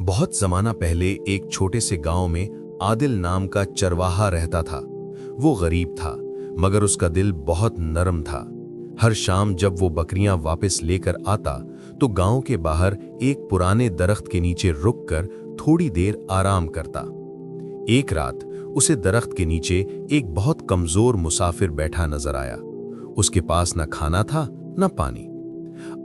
बहुत जमाना पहले एक छोटे से गांव में आदिल नाम का चरवाहा रहता था। वो गरीब था, मगर उसका दिल बहुत नरम था। हर शाम जब वो बकरियां वापस लेकर आता तो गांव के बाहर एक पुराने दरख्त के नीचे रुककर थोड़ी देर आराम करता। एक रात उसे दरख्त के नीचे एक बहुत कमजोर मुसाफिर बैठा नजर आया। उसके पास न खाना था न पानी।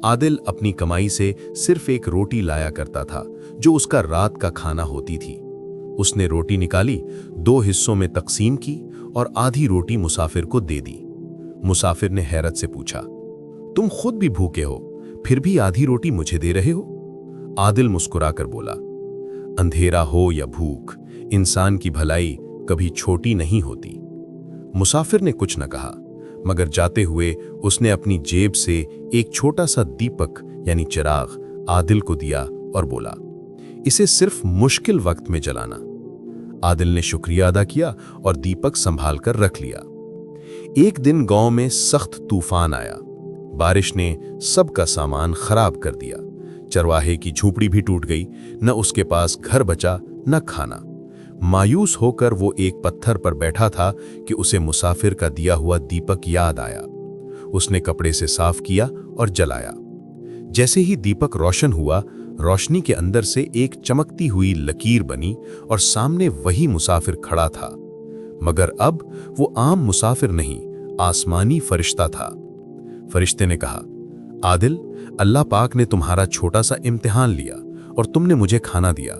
आदिल अपनी कमाई से सिर्फ एक रोटी लाया करता था, जो उसका रात का खाना होती थी। उसने रोटी निकाली, 2 हिस्सों में तकसीम की और आधी रोटी मुसाफिर को दे दी। मुसाफिर ने हैरत से पूछा, तुम खुद भी भूखे हो, फिर भी आधी रोटी मुझे दे रहे हो? आदिल मुस्कुराकर बोला, अंधेरा हो या भूख, इंसान की भलाई कभी छोटी नहीं होती। मुसाफिर ने कुछ न कहा, मगर जाते हुए उसने अपनी जेब से एक छोटा सा दीपक यानी चिराग आदिल को दिया और बोला, इसे सिर्फ मुश्किल वक्त में जलाना। आदिल ने शुक्रिया अदा किया और दीपक संभाल कर रख लिया। एक दिन गांव में सख्त तूफान आया। बारिश ने सबका सामान खराब कर दिया। चरवाहे की झोपड़ी भी टूट गई, न उसके पास घर बचा न खाना। मायूस होकर वो एक पत्थर पर बैठा था कि उसे मुसाफिर का दिया हुआ दीपक याद आया। उसने कपड़े से साफ किया और जलाया। जैसे ही दीपक रोशन हुआ, रोशनी के अंदर से एक चमकती हुई लकीर बनी और सामने वही मुसाफिर खड़ा था। मगर अब वो आम मुसाफिर नहीं, आसमानी फरिश्ता था। फरिश्ते ने कहा, आदिल, अल्लाह पाक ने तुम्हारा छोटा सा इम्तिहान लिया और तुमने मुझे खाना दिया।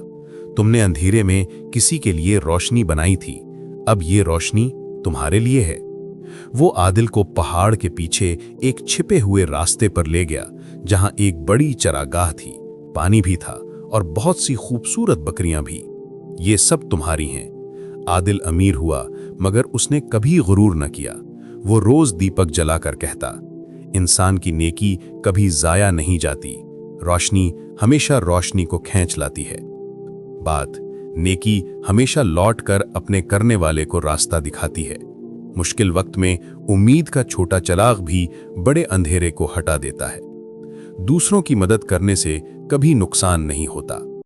तुमने अंधेरे में किसी के लिए रोशनी बनाई थी, अब ये रोशनी तुम्हारे लिए है। वो आदिल को पहाड़ के पीछे एक छिपे हुए रास्ते पर ले गया, जहां एक बड़ी चरागाह थी, पानी भी था और बहुत सी खूबसूरत बकरियां भी। ये सब तुम्हारी हैं। आदिल अमीर हुआ, मगर उसने कभी गुरूर न किया। वो रोज दीपक जलाकर कहता, इंसान की नेकी कभी जाया नहीं जाती, रोशनी हमेशा रोशनी को खींच लाती है। बात नेकी हमेशा लौटकर अपने करने वाले को रास्ता दिखाती है। मुश्किल वक्त में उम्मीद का छोटा चिराग भी बड़े अंधेरे को हटा देता है। दूसरों की मदद करने से कभी नुकसान नहीं होता।